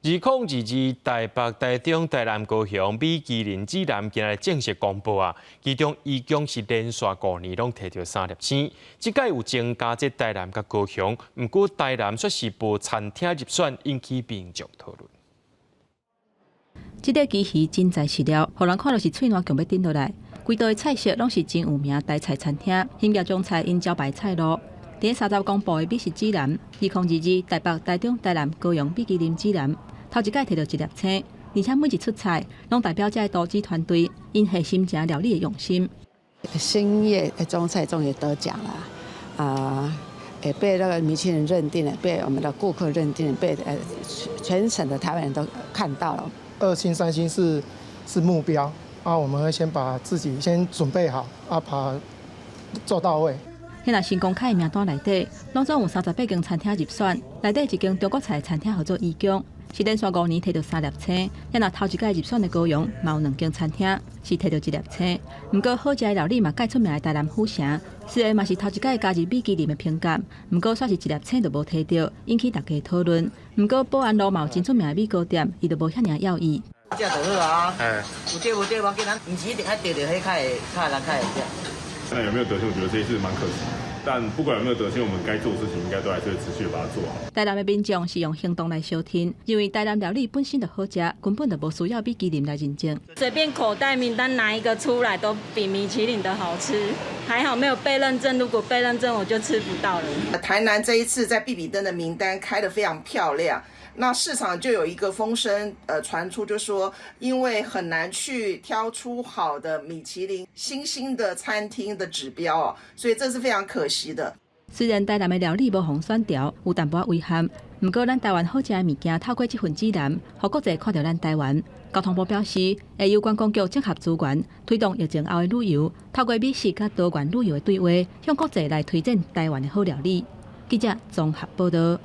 2022台北、台中、台南、高雄美基林指南今日正式公布啊，其中一共是连续5年拢摕到3粒星，这届有增加这台南甲高雄，不过台南却是无餐厅入选，引起民众讨论。这个机鱼真材实料，互人看到是喙暖强要顶落来。规道的菜色拢是真有名台菜餐厅，新标种菜因招牌菜咯。第30公布的美食指南，2022台北、台中、台南、高雄美基林指南，头一届摕到1粒星，而且每一出菜拢代表这个投资团队因核心正料理的用心。兴业的中菜终于得奖了，也被那个米其林认定了，被我们的顾客认定了，被全省的台湾人都看到了。2星、3星是目标啊，我们会先把自己先准备好啊，把做到位。现在新公开的名单内底，拢总有38间餐厅入选，内底一间中国菜餐厅合作义工，是连续5年摕到3粒星。也那头一届入选的高雄，嘛有2间餐厅是摕到1粒星。不过好食的料理嘛，介出名的台南府城，虽然嘛是头一届加入米其林的评鉴，不过算是1粒星就无摕到，引起大家讨论。不过保安路嘛有真出名的米糕店，伊就无遐尔要义。食就好啊，有对无对，我跟咱唔是一定要得到迄较人较会食。那有没有得星？我觉得这一次蛮可惜。但不管有没有得星，我们该做的事情应该都还是会持续的把它做好。台南的民众是用行动来消停，因为台南料理本身就好食，根本就无需要米其林来认证。随便口袋名单拿一个出来，都比米其林的好吃。还好没有被认证，如果被认证，我就吃不到了。台南这一次在必比登的名单开得非常漂亮。那市场就有一个风声传出，就说因为很难去挑出好的米其林新兴的餐厅的指标哦，所以这是非常可惜的。虽然台南的料理无互选调，有淡薄遗憾，不过咱台湾好食的物件透过这份指南，互国际看到咱台湾。交通部表示，会由观光局整合资源，推动疫情后的旅游，透过美食甲多元旅游的对话，向国际来推荐台湾的好料理。记者综合报道。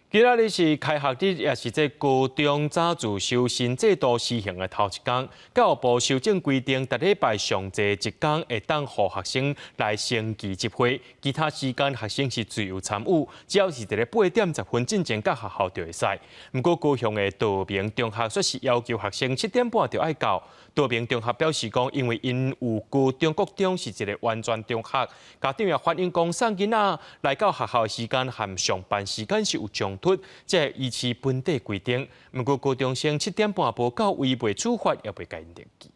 今仔日是开学日，也是这高中早自修新制度施行的头一天。教育部修正规定，逐礼拜上侪一天会当互学生来升旗集会，其他时间学生是自由参与，只要是伫咧8点10分进前到学校就会使。不过高雄的道明中学却是要求学生7点半就要到。道明中学表示讲，因为因有高中国中是一个完全中学，家长也反映讲，送囡仔来到学校的时间和上班时间是有冲突，这依持本地规定。不过高中生7点半无到，违背处罚也袂甲因登记。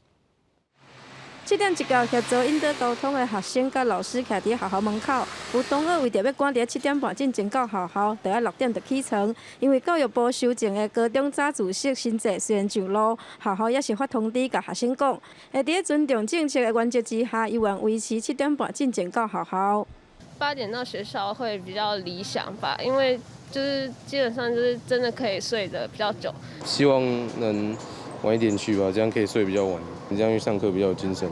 7点1到协助引导交通的学生甲老师徛伫学校门口，有同学为着要赶伫7点半进前到学校，就要6点就起床。因为教育部修正的高中早自习新制虽然上路，学校也是发通知甲学生讲，会伫尊重政策的原则之下，依然维持7点半进前到学校。8点到学校会比较理想吧，因为就是基本上就是真的可以睡得比较久。希望能晚一点去吧，这样可以睡比较晚，你这样去上课比较有精神。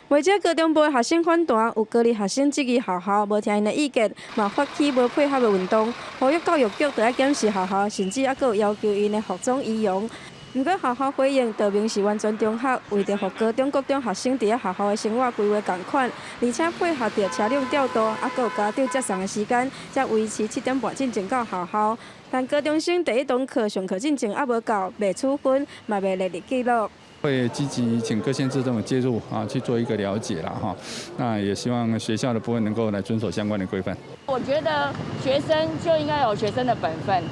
为这高中部的学生反弹，有高二学生质疑学校无听因的意见，嘛发起无配合的运动，呼吁教育局要检视学校，甚至还佫有要求因的服装仪容。不过学校回应，道明是完全中学，为着互高中、国中学生伫咧学校的生活规划同款，而且配合着车辆调度，还佫有家长接送的时间，才维持7点半进前到学校。但高中生第一堂课上课进前还无到，袂处分，嘛袂列入记录。会积极请各县市政府介入去做一个了解啦哈。那也希望学校的部分能够来遵守相关的规范。我觉得学生就应该有学生的本分，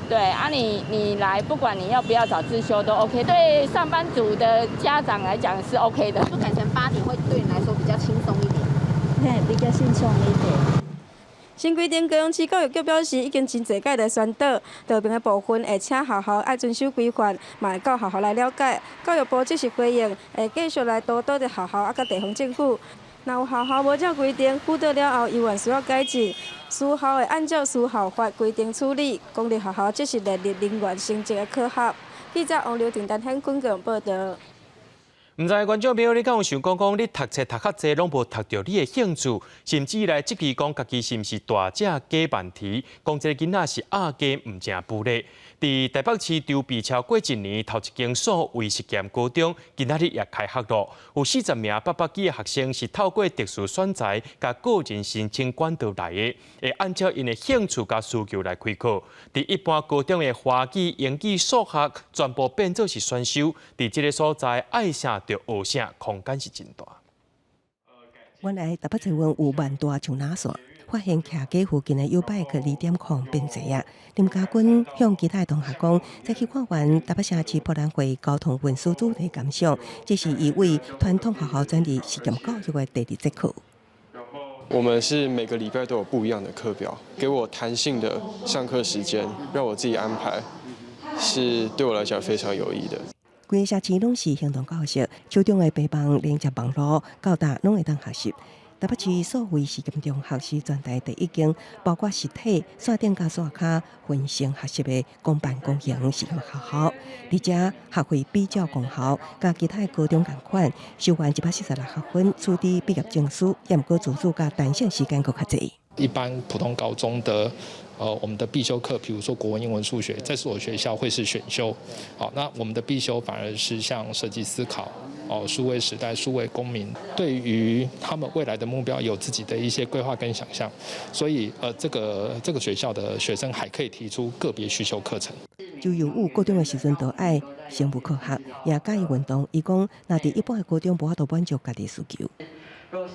对啊你来不管你要不要早自修都 OK， 对上班族的家长来讲是 OK 的。就改成8点会对你来说比较轻松一点，嘿，比较轻松一点。新规定，高雄市教育局表示，已经真侪届来宣导，道明的部分会请学校爱遵守规范，嘛会到学校来了解。教育部即时回应，会继续来督导着学校甲地方政府。若有学校无照规定，辅导了后依然需要改进，事后会按照私校法规定处理。公立学校即是列入人员升级的考核。记者王刘婷、陈显坤个报道。唔知观众朋友，你敢有想讲你读册读较济，拢无读到你的兴趣，甚至来质疑讲家己是毋是大只假问题？讲这个囡仔是鸭鸡唔正不咧。伫台北市筹备超过1年，头一间所谓实验高中，今仔日也开学咯。有40名800几个学生是透过特殊选材、甲个人申请管道来的，会按照因的兴趣甲需求来开课。伫一般高中的华语、英语、数学全部变做是选修，伫这个所在爱啥就学啥，空间是真大。原来台北市湾有万大像哪线，发现徛街附近的U bike 2点空变侪啊！林家军向其他同学讲，再去看完台北城市博览会交通运输主题感想，这是一位传统学校转入实验教育的第2节课。我们是每个礼拜都有不一样的课表，给我弹性的上课时间，让我自己安排，是对我来讲非常有益的。规个社区拢是行动教学，手中的陪伴连接网络，到达拢会当学习。台北市所谓实验中学是全台第一间，包括实体、线顶加线卡混成学习的公办公营实验学校，而且学费比较公校，甲其他高中同款，修完146学分，取得毕业证书，也毋过自主甲弹性时间佫较济。一般普通高中的我们的必修课，比如说国文、英文、数学，在所有学校会是选修。好，那我们的必修反而是像设计思考、数位时代、数位公民，对于他们未来的目标有自己的一些规划跟想象。所以这个学校的学生还可以提出个别需求课程。就由有高中的时阵都爱生物科学，也介意运动。伊讲，那伫一般的高中无法度满足家己需求。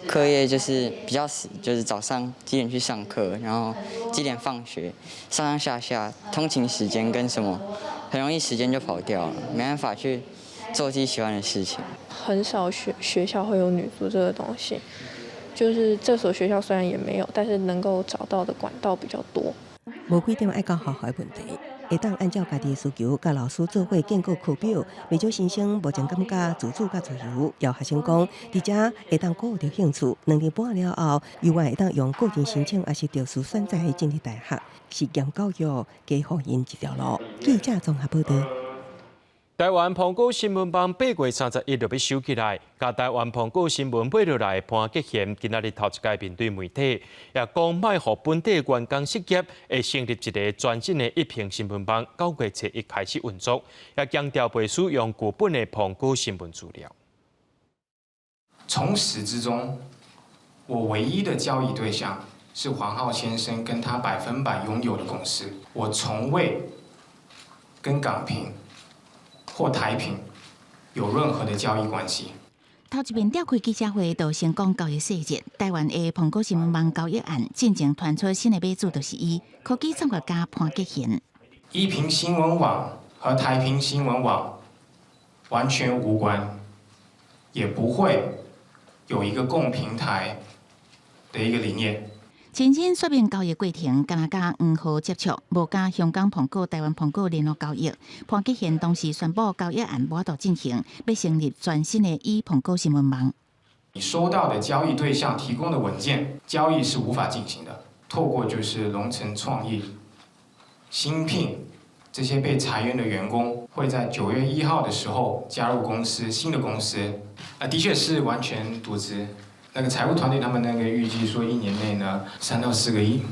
课业就是比较死，就是早上几点去上课，然后几点放学，上上下下，通勤时间跟什么，很容易时间就跑掉了，没办法去做自己喜欢的事情。很少学校会有女足这个东西，就是这所学校虽然也没有，但是能够找到的管道比较多。无几点爱到学校的问题。会当按照家己需求，甲老师做伙建构课表。未少新生目前感觉自主甲自由，要学生讲，伫遮会当鼓舞着兴趣。2年半了后，有外会当用个人申请，还是特殊选择进入大学。实验教育给予因一条路。记者综合报道。台湾苹果新闻网8月31日就要收起来，甲台湾苹果新闻买落来潘吉贤今仔日头一届面对媒体，也讲卖互本地员工失业，会成立一个全新的一屏新闻网，9月1开始运作，也强调袂使用旧本的苹果新闻资料。从始至终，我唯一的交易对象是黄浩先生跟他100%拥有的公司，我从未跟港屏或台屏有任何的交易关系。头一遍召开记者会，就先讲交易细节。台湾的苹果新闻网交易案，进前传出新的买主就是伊，科技创业家潘吉贤。一屏新闻网和台屏新闻网完全无关，也不会有一个共平台的一个理念。亲身说明交易过程，敢若甲黄河接触，无甲香港苹果、台湾苹果联络交易。潘吉贤当时宣布交易案无法进行，要成立全新的苹果新闻网。你收到的交易对象提供的文件，交易是无法进行的。透过就是龙城创意、新聘这些被裁员的员工，会在9月1号的时候加入公司，新的公司，的确是完全独资。那个财务团队他们那个预计说1年内呢，3到4个亿。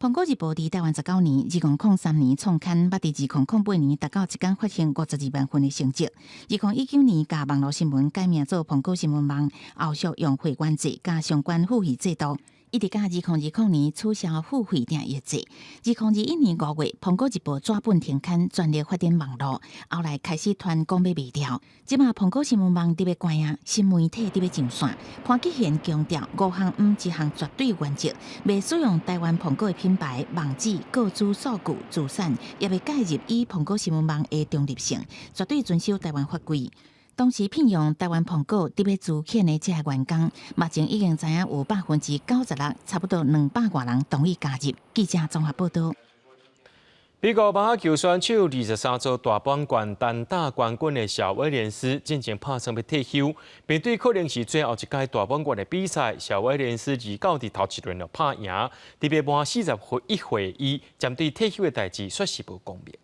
苹果日报伫台湾19年，2003年创刊，捌伫2008年达到一天发行52万份的成绩。2019年，甲网络新闻改名做苹果新闻网，后续用会员制加相关付费制度。一直到2020年取消付费订阅制。2021年5月，苹果日报纸本停刊，全力发展网络，后来开始传讲要卖掉。即马苹果新闻网伫要关啊，新媒体伫要上线。潘吉贤强调5项1项绝对原则，未使用台湾苹果的品牌、网址、个资数据、资产，也未介入以苹果新闻网的中立性，绝对遵守台湾法规。当时聘用台湾苹果特别资遣的这些员工，目前已经知影有96%，差不多200多人同意加入。记者综合报道。美国网球选手23座大满贯单打冠军的小威廉斯，进前拍算要退休，面对可能是最后一届大满贯的比赛，小威廉斯29伫头一轮就拍赢，特别满41岁伊针对退休的代志，确实无公平。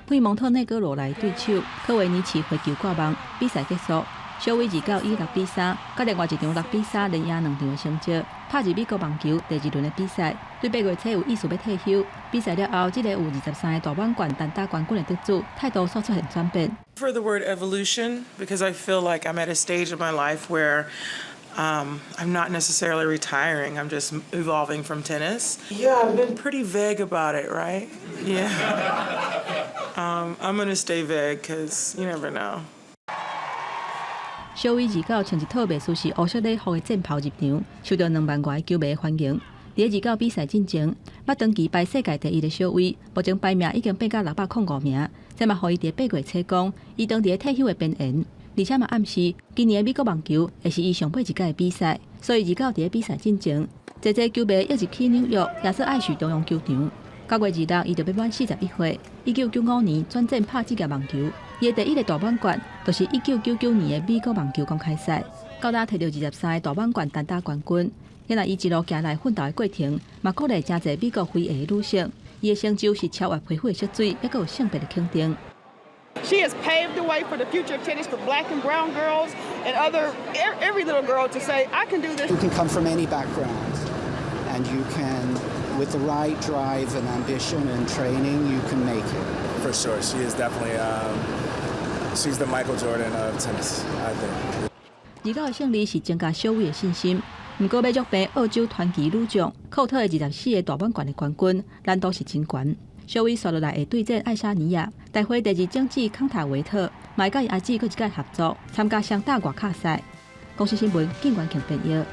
配蒙特内哥罗来对手科维尼奇回球挂网，比赛结束，小威29以6比3，甲另外一场6比3连赢2场的成绩，拍入美国网球第2轮的比赛。对8月初有意思要退休，比赛了后，这个有23个大满贯单打冠军的得主，态度所出现转变。For the word evolution, because I feel like I'm at a stage of my life where I'm not necessarily retiring, I'm just evolving from tennis. Yeah, I've been pretty vague about it, right? Yeah. I'm gonna stay vague because you never know. 小威29穿一套袂输是乌色礼服的战袍入场，受到2万外球迷欢迎。伫29比赛进前，捌长期排世界第1的小威，目前排名已经变到605名，这嘛互伊伫8月初讲，伊当伫退休的边缘。而且嘛暗示，今年的美国网球会是伊上尾一届的比赛，所以29伫比赛进前，这球迷一直去纽约亚瑟艾许中央球场。9月26，伊就要满41岁。1995年转战拍职业网球，伊的第1个大满贯就是1999年的美国网球公开赛，到达摕到23个大满贯单打冠军。原来伊一路行来奋斗的过程，嘛鼓励真侪美国非裔的女性，伊的成就是超越皮肤的色水，也有性别的肯定。She has paved the way for the future of tennis for black and brown girls and every little girl to say, I can do this. You can come from any background, and you can, with the right drive and ambition and training, you can make it. For sure, she is definitely, she's the Michael Jordan of tennis, I think. 29的胜利是增加小威的信心，不过要约平澳洲传奇女将寇特的24个大满贯的冠军，难度是真悬。小威刷落来会对战爱沙尼亚，大会第2种子康塔维特，嘛会甲伊阿姊佫一届合作参加双打外卡赛。公司新闻景观庆编译。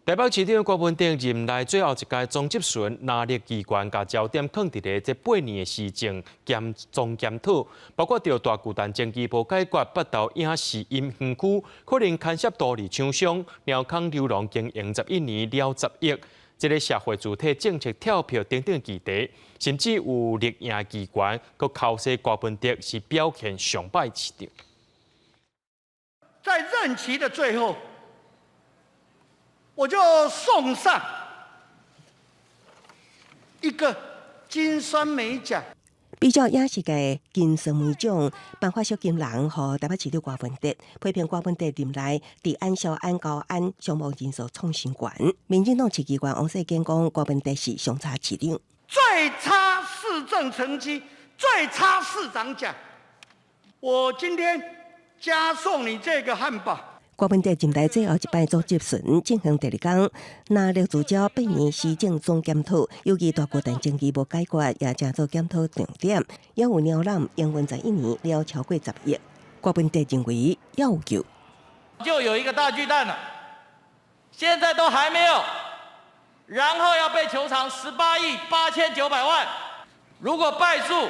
台北市长郭文定任内最后一届总执询，拿力机关甲焦点放伫咧这8年的施政兼总检讨，包括着大巨蛋经济无解决、北投影视音园区可能牵涉多利厂商，鸟康流浪经营11年了10亿。这个社会主体政策跳票等等议题，甚至有立院议员佮口说郭文德是表现上摆市场。在任期的最后，我就送上一个金酸梅奖。比较影视界金酸梅奖颁发小金人，和台北市长郭文德批评郭文德任内伫安小安高安伤亡人数创新高。民进党市议员王世坚讲，郭文德是上差市长，最差市政成绩、最差市长奖。我今天加送你这个汉堡。郭文德任内最后一摆组接巡进行第二天，拿了聚焦8年施政总检讨，尤其大巨蛋争议无解决，也正做检讨重点，也有鸟揽营运11年了超过10亿。郭文德认为要有救，就有一个大巨蛋了，现在都还没有，然后要被求偿18亿8900万，如果败诉，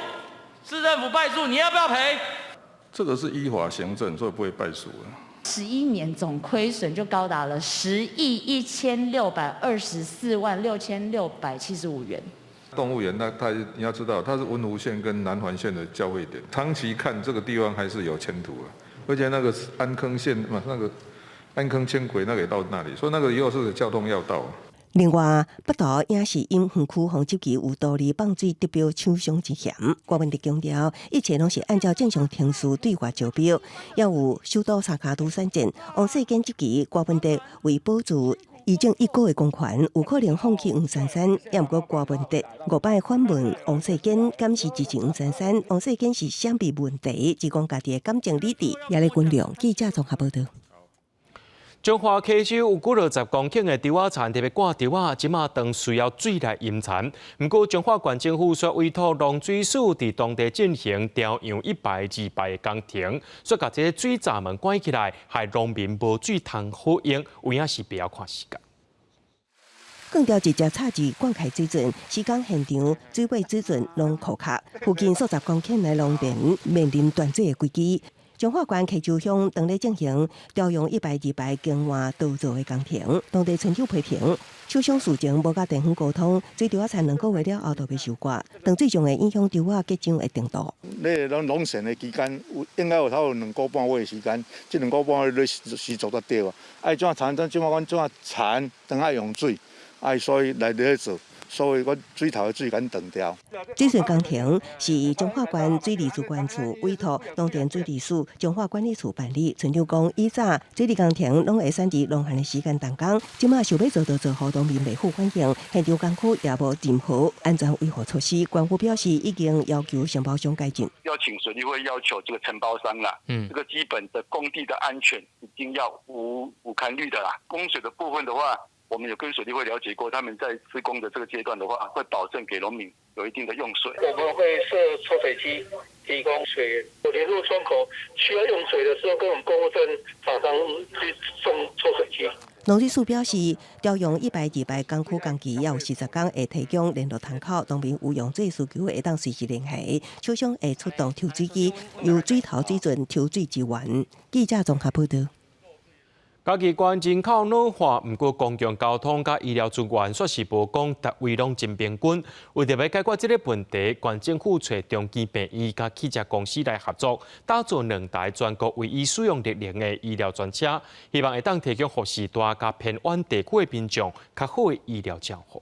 市政府败诉，你要不要赔？这个是依法行政，所以不会败诉的。11年总亏损就高达了10亿1624万6675元。动物园你要知道，它是文湖线跟南环线的交汇点，长期看这个地方还是有前途的。而且那个安坑线嘛，那个安坑轻轨那个也到那里，所以那个以后是交通要道。另外，北投也是因园区防执局有道理放水得标抢伤之嫌。郭文德强调，一切拢是按照正常程序对外招标，也有首都三卡都选战。王世坚这期，郭文德为保住已经1个月公权，有可能放弃黄珊珊。也毋过郭文德5摆反问王世坚，敢是支持黄珊珊？王世坚是啥物问题？只讲家己的感情理智，也来军量。记者综合报道。彰化溪州有560公顷的稻仔田特别挂稻仔，即马当需要水来引产。不过彰化县政府却委托农水署伫当地进行调养100、200的工程，说把这些水闸门关起来，害农民无水通好用，有影是不要看时间。更调直接插至灌溉水准，施工现场水位水准拢枯竭，附近数十公顷的农田面临断水的危机。彰化县溪州乡当咧进行调用100、200更换稻作的工程，当地村长批评，厂商事情无甲地方沟通，水稻仔田2个月了后就要收割，断水将会影响稻仔结晶的程度。咧咱农闲的期间，应该有差不多2个半月的时间，这2个半月咧施作得对啊。爱怎产，咱即马阮怎产，当爱用水，所以来咧做。所以，我水头的水管断掉。这项工程是彰化县水利主管处委托农田水利署、彰化管理处办理。村长讲，以早水利工程拢会选择农闲的时间动工，即马想要做到做好农民袂负反应，现场工区也无任何安全维护措施。官府表示，已经要求承包商改进。要请水利会要求这个承包商啦，这个基本的工地的安全已经要无堪虑的啦。供水的部分的话。我们有跟水利会了解过，他们在施工的这个阶段的话，会保证给农民有一定的用水。我们会设抽水机，提供水源。有联络窗口需要用水的时候，跟我们购物站厂商去送抽水机。农水署表示，调用100、200工区工期，也有40天会提供联络窗口，农民有用水需求会当随时联系，厂商会出动抽水机，由水头水准抽水支援。记者综合报道。嘉义县人口老化，不过公共交通甲医疗资源却是无讲达位拢真平均。为着要解决这个问题，县政府找中基病医甲汽车公司来合作，打造2台全国唯一使用力的医疗专车，希望会当提供护士大甲偏远地区的民众较好的医疗照护。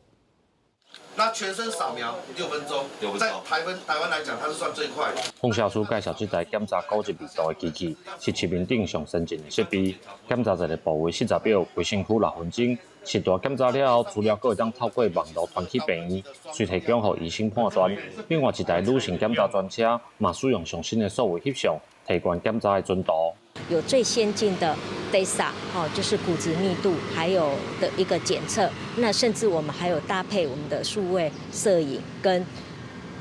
那全身扫描6分钟，在台湾来讲，它是算最快的。洪教授介绍这台检查高级密度的机器，是市面顶上先进的设备。检查一个部位40秒，卫生区6分钟。实大检查了后，资料阁会当透过网络传去病院，随提供予医生判断。另外一台女性检查专车，嘛使用上新的数位翕相，提高检查的准度。有最先进的 DEXA， 就是骨质密度，还有的一个检测。那甚至我们还有搭配我们的数位摄影跟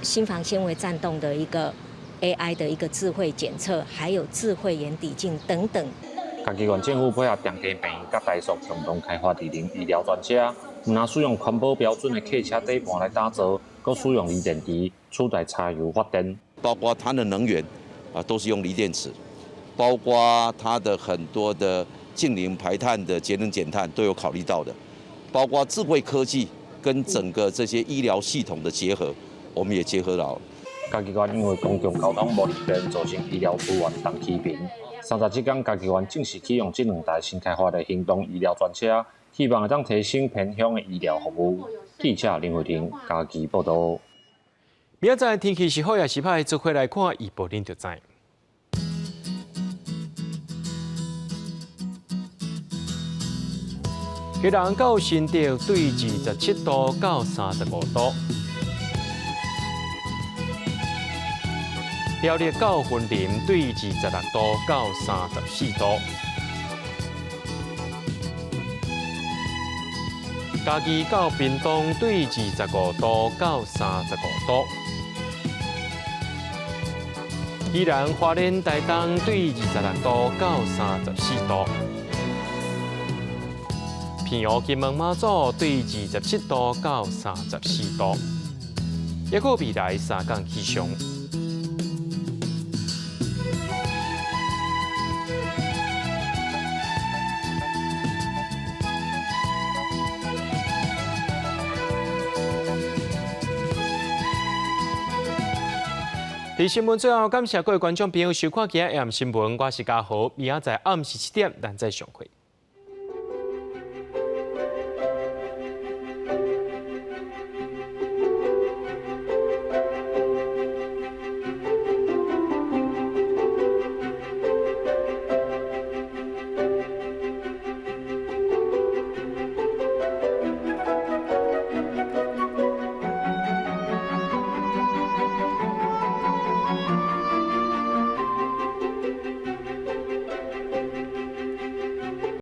心房纤维颤动的一个 AI 的一个智慧检测，还有智慧眼底镜等等。嘉义县政府配合中基病院甲台塑共同开发智能医疗专车，唔但使用环保标准的客车底盘来打造，阁使用锂电池取代柴油发电，包括它的能源都是用锂电池。包括它的很多的净零排碳的节能减碳都有考虑到的，包括智慧科技跟整个这些医疗系统的结合，我们也结合到了。嘉义县因为公共交通无利便，造成医疗资源重欺平。37天，嘉义县正式启用这2台新开发的行动医疗专车，希望会当提升偏乡的医疗服务。记者林慧婷，嘉义报道。明仔载天气是好也是歹，做回来看预报恁就知。基隆到新竹对27度到35度，苗栗到云林对26度到34度，嘉义到屏东对25度到35度，宜兰花莲台东对26度到34度。平湖、金门、马祖对27度到34度，还有未来3天气象。伫新闻最后，感谢各位观众朋友收看今日AM新闻，我是嘉豪，明仔载暗时7点咱再相会。